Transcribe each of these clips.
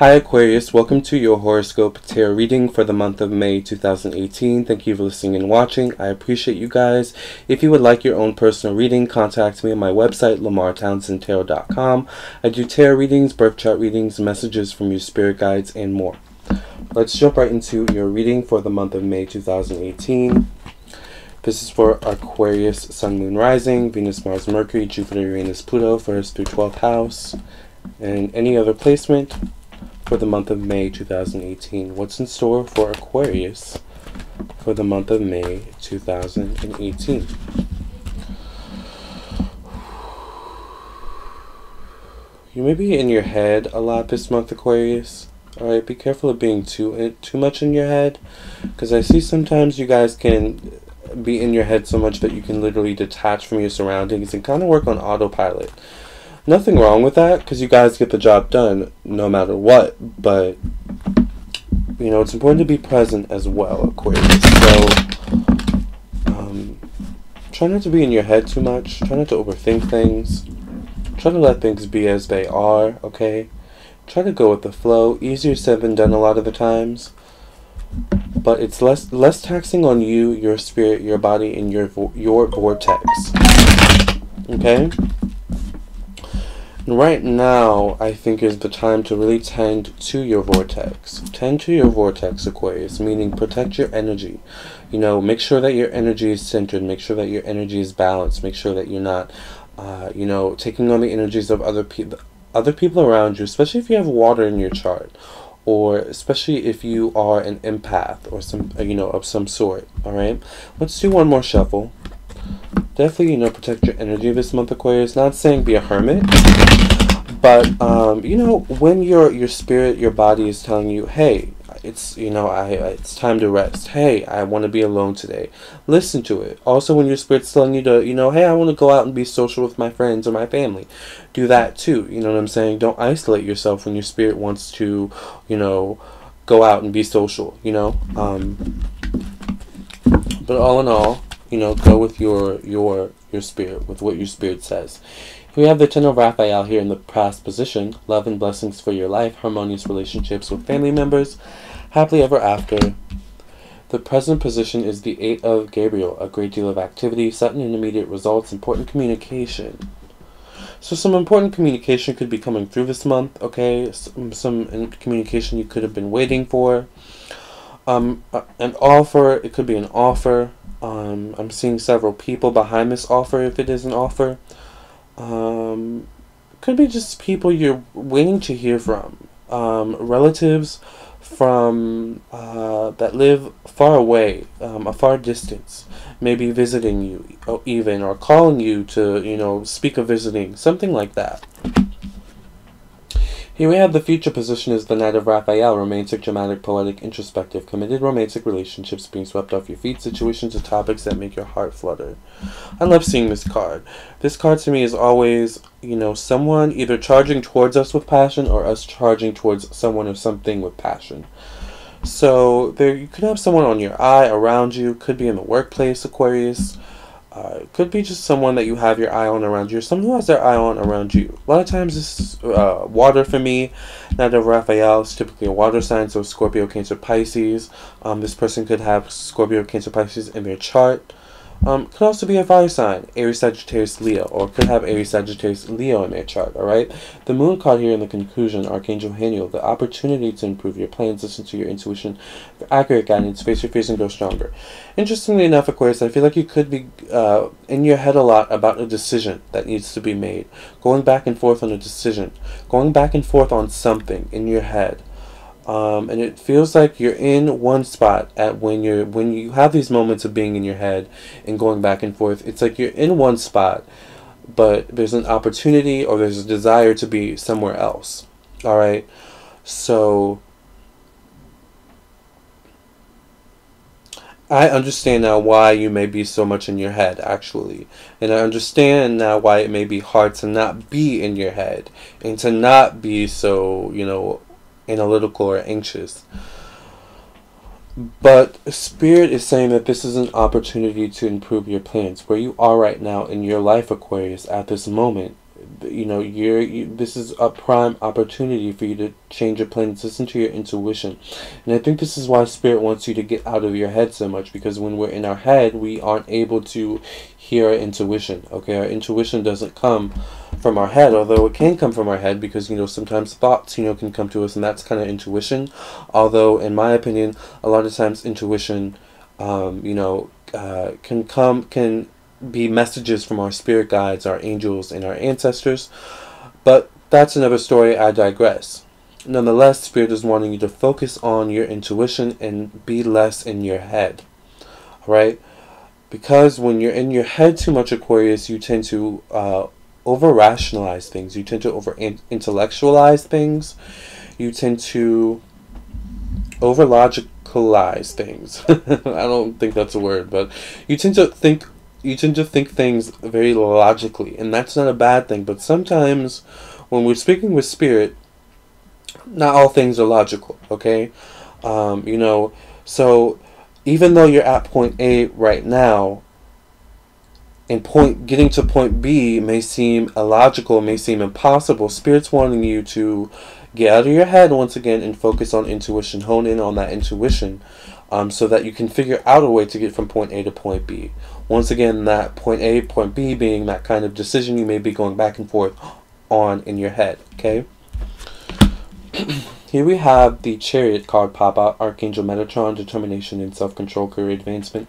Hi Aquarius, welcome to your horoscope tarot reading for the month of May 2018. Thank you for listening and watching. I appreciate you guys. If you would like your own personal reading, contact me on my website, lamarrtownsendtarot.com. I do tarot readings, birth chart readings, messages from your spirit guides, and more. Let's jump right into your reading for the month of May 2018. This is for Aquarius, Sun, Moon, Rising, Venus, Mars, Mercury, Jupiter, Uranus, Pluto, 1st through 12th house, and any other placement for the month of May 2018. What's in store for Aquarius for the month of May 2018? You may be in your head a lot this month, Aquarius. Alright, be careful of being too much in your head, because I see sometimes you guys can be in your head so much that you can literally detach from your surroundings and kind of work on autopilot. Nothing wrong with that, because you guys get the job done no matter what, but you know, it's important to be present as well, Aquarius. So try not to be in your head too much. Try not to overthink things. Try to let things be as they are, okay? Try to go with the flow. Easier said than done a lot of the times, but it's less taxing on you, your spirit, your body, and your vortex, okay? Right now, I think is the time to really tend to your vortex. Tend to your vortex, Aquarius, meaning protect your energy. You know, make sure that your energy is centered. Make sure that your energy is balanced. Make sure that you're not, you know, taking on the energies of other people around you, especially if you have water in your chart, or especially if you are an empath or some, you know, of some sort. All right, let's do one more shuffle. Definitely, you know, protect your energy this month, Aquarius. Not saying be a hermit, but you know, when your spirit, your body is telling you, hey, it's, you know, it's time to rest. Hey, I want to be alone today. Listen to it. Also, when your spirit's telling you to, you know, hey, I want to go out and be social with my friends or my family, do that too. You know what I'm saying? Don't isolate yourself when your spirit wants to, you know, go out and be social. You know, but all in all, you know, go with your spirit, with what your spirit says. We have the Ten of Raphael here in the past position. Love and blessings for your life. Harmonious relationships with family members. Happily ever after. The present position is the Eight of Gabriel. A great deal of activity, sudden and immediate results, important communication. So some important communication could be coming through this month, okay? Some communication you could have been waiting for. An offer, it could be an offer. I'm seeing several people behind this offer, if it is an offer. Could be just people you're waiting to hear from. Relatives from that live far away, a far distance, maybe visiting you, even, or calling you to, you know, speak of visiting, something like that. Here we have the future position is the Knight of Raphael. Romantic, dramatic, poetic, introspective, committed romantic relationships being swept off your feet, situations or topics that make your heart flutter. I love seeing this card. This card to me is always, you know, someone either charging towards us with passion or us charging towards someone or something with passion. So there, you could have someone on your eye, around you, could be in the workplace, Aquarius. It could be just someone that you have your eye on around you, or someone who has their eye on around you. A lot of times this is water for me. Knight of Raphael is typically a water sign, so Scorpio, Cancer, Pisces. This person could have Scorpio, Cancer, Pisces in their chart. Could also be a fire sign, Aries, Sagittarius, Leo, or could have Aries, Sagittarius, Leo in their chart, alright? The moon card here in the conclusion, Archangel Haniel, the opportunity to improve your plans, listen to your intuition, for accurate guidance, face your fears and grow stronger. Interestingly enough, Aquarius, I feel like you could be in your head a lot about a decision that needs to be made, going back and forth on a decision, going back and forth on something in your head. And it feels like you're in one spot when you have these moments of being in your head and going back and forth. It's like you're in one spot, but there's an opportunity or there's a desire to be somewhere else. All right, so I understand now why you may be so much in your head, actually, and I understand now why it may be hard to not be in your head and to not be so, you know, analytical or anxious. But Spirit is saying that this is an opportunity to improve your plans. Where you are right now in your life, Aquarius, at this moment, this is a prime opportunity for you to change your plans. Listen to your intuition. And I think this is why Spirit wants you to get out of your head so much, because when we're in our head, we aren't able to hear our intuition. Okay, our intuition doesn't come from our head, although it can come from our head, because sometimes thoughts can come to us, and that's kind of intuition. Although in my opinion, a lot of times intuition can be messages from our spirit guides, our angels, and our ancestors. But that's another story. I digress. Nonetheless, Spirit is wanting you to focus on your intuition and be less in your head. Alright? Because when you're in your head too much, Aquarius, you tend to over-rationalize things. You tend to over-intellectualize things. You tend to over-logicalize things. I don't think that's a word, but you tend to think things very logically, and that's not a bad thing. But sometimes when we're speaking with Spirit, not all things are logical, okay? So even though you're at point A right now, and getting to point B may seem illogical, may seem impossible, Spirit's wanting you to get out of your head once again and focus on intuition. Hone in on that intuition, so that you can figure out a way to get from point A to point B. Once again, that point A, point B being that kind of decision you may be going back and forth on in your head, okay? Here we have the Chariot card pop out. Archangel Metatron, determination and self-control, career advancement,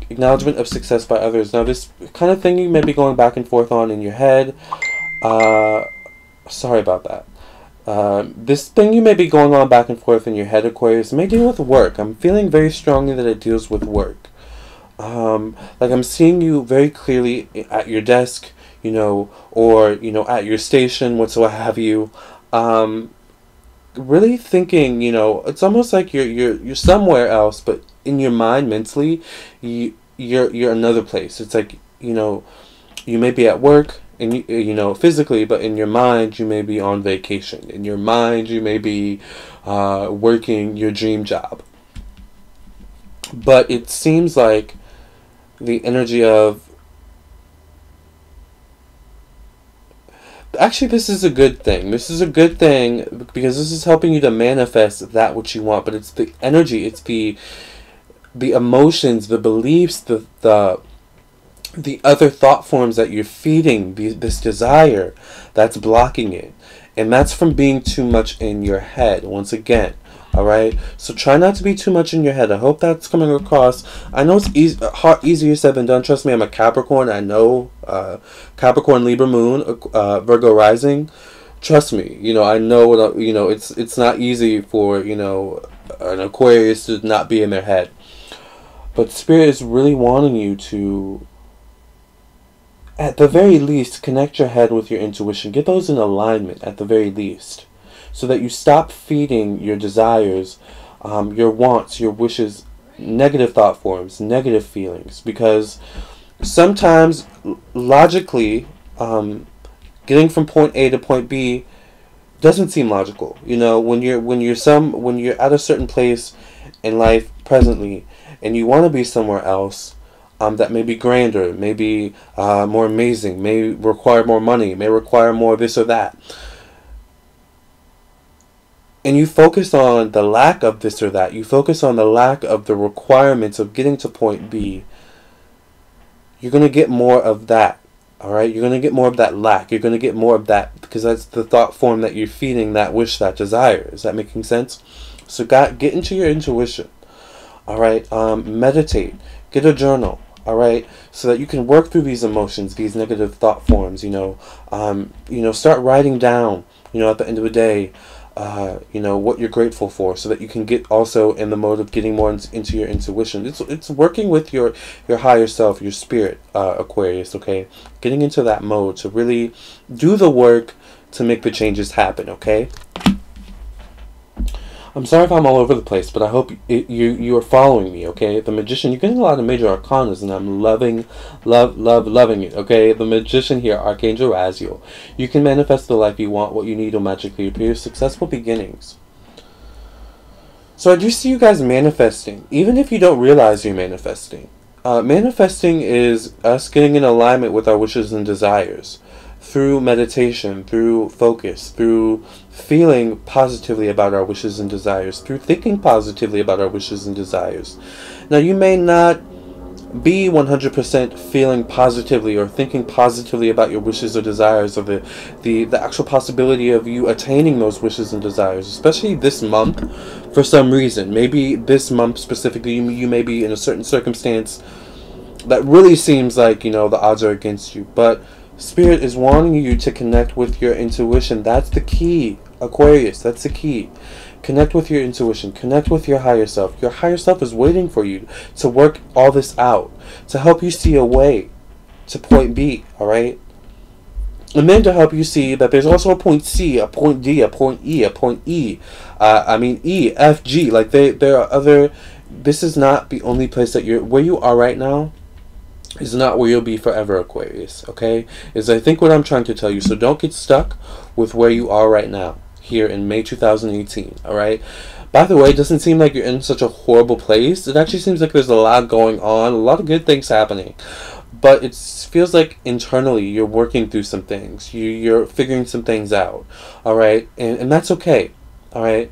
acknowledgement of success by others. Now, this kind of thing you may be going back and forth on in your head. Sorry about that. This thing you may be going on back and forth in your head, Aquarius, may deal with work. I'm feeling very strongly that it deals with work. Like I'm seeing you very clearly at your desk, or at your station, whatsoever have you. Really thinking, it's almost like you're somewhere else, but in your mind, mentally, you're another place. It's like you may be at work, and physically, but in your mind you may be on vacation. In your mind you may be working your dream job. But it seems like the energy of, actually, this is a good thing. This is a good thing because this is helping you to manifest that which you want. But it's the energy, it's the emotions, the beliefs, the other thought forms that you're feeding this desire that's blocking it. And that's from being too much in your head, once again. Alright? So try not to be too much in your head. I hope that's coming across. I know it's easier said than done. Trust me, I'm a Capricorn. I know. Capricorn, Libra Moon, Virgo Rising. Trust me. I know. It's not easy for, an Aquarius to not be in their head. But Spirit is really wanting you to, at the very least, connect your head with your intuition. Get those in alignment at the very least, so that you stop feeding your desires, your wants, your wishes, negative thought forms, negative feelings. Because sometimes, logically, getting from point A to point B doesn't seem logical. When you're at a certain place in life presently, and you want to be somewhere else, that may be grander, may be more amazing, may require more money, may require more this or that. And you focus on the lack of this or that. You focus on the lack of the requirements of getting to point B. You're going to get more of that. Alright? You're going to get more of that lack. You're going to get more of that, because that's the thought form that you're feeding that wish, that desire. Is that making sense? So get into your intuition. Alright? Meditate. Get a journal. Alright? So that you can work through these emotions, these negative thought forms. Start writing down, at the end of the day, what you're grateful for, so that you can get also in the mode of getting more into your intuition. It's working with your higher self, your spirit, Aquarius, okay? Getting into that mode to really do the work to make the changes happen, okay? I'm sorry if I'm all over the place, but I hope you are following me, okay? The Magician, you're getting a lot of major arcanas, and I'm loving it, okay? The Magician here, Archangel Raziel. You can manifest the life you want. What you need will magically appear. Successful beginnings. So I do see you guys manifesting, even if you don't realize you're manifesting. Manifesting is us getting in alignment with our wishes and desires through meditation, through focus, through feeling positively about our wishes and desires, through thinking positively about our wishes and desires. Now, you may not be 100% feeling positively or thinking positively about your wishes or desires, or the actual possibility of you attaining those wishes and desires, especially this month for some reason. Maybe this month specifically, you may be in a certain circumstance that really seems like, the odds are against you. But Spirit is wanting you to connect with your intuition. That's the key, Aquarius. That's the key. Connect with your intuition. Connect with your higher self. Your higher self is waiting for you to work all this out, to help you see a way to point B, alright? And then to help you see that there's also a point C, a point D, a point E, a point E. E, F, G. Like, there are other... This is not the only place that where you are right now is not where you'll be forever, Aquarius, okay? I think what I'm trying to tell you. So don't get stuck with where you are right now, here in May 2018, alright? By the way, it doesn't seem like you're in such a horrible place. It actually seems like there's a lot going on, a lot of good things happening. But it feels like internally you're working through some things. You're figuring some things out, alright? And that's okay, alright?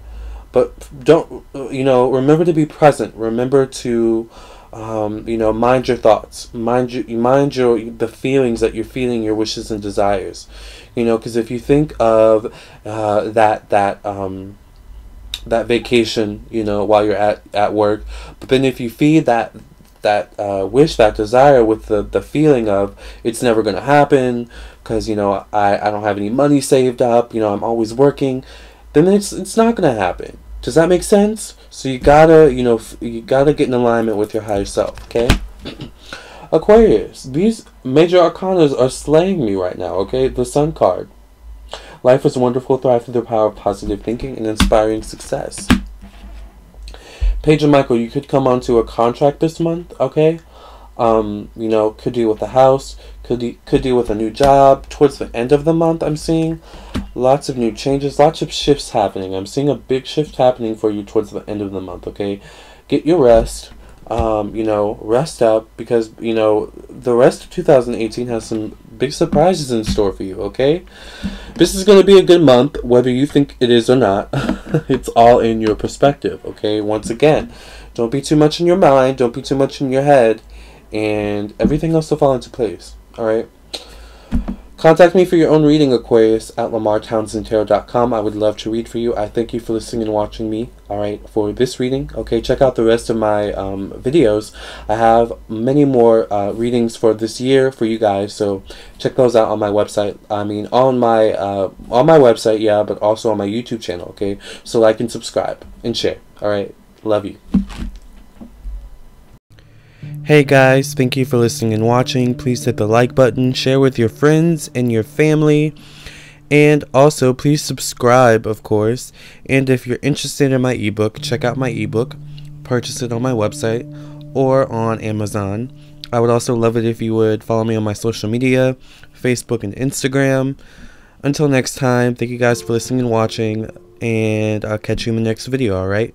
But don't, remember to be present. Remember to... mind your thoughts, mind the feelings that you're feeling, your wishes and desires, because if you think of that vacation, while you're at work, but then if you feed that wish, that desire with the feeling of it's never going to happen because I don't have any money saved up, I'm always working, then it's not going to happen. Does that make sense? So you gotta, you gotta get in alignment with your higher self, okay? Aquarius, these major arcanas are slaying me right now, okay? The Sun card. Life is wonderful, thrive through the power of positive thinking and inspiring success. Page of Michael, you could come onto a contract this month, okay? Could deal with a house, could deal with a new job towards the end of the month. I'm seeing lots of new changes, lots of shifts happening. I'm seeing a big shift happening for you towards the end of the month, okay? Get your rest, rest up, because, the rest of 2018 has some big surprises in store for you, okay? This is going to be a good month, whether you think it is or not. It's all in your perspective, okay? Once again, don't be too much in your mind, don't be too much in your head, and everything else will fall into place, alright? Contact me for your own reading, Aquarius, at LamarrTownsendTarot.com. I would love to read for you. I thank you for listening and watching me, alright, for this reading. Okay, check out the rest of my videos. I have many more readings for this year for you guys, so check those out on my website. On my website, yeah, but also on my YouTube channel, okay? So like and subscribe and share, alright? Love you. Hey guys, thank you for listening and watching. Please hit the like button, share with your friends and your family, and also please subscribe, of course. And if you're interested in my ebook, check out my ebook, purchase it on my website or on Amazon. I would also love it if you would follow me on my social media, Facebook and Instagram. Until next time, thank you guys for listening and watching, and I'll catch you in the next video, alright?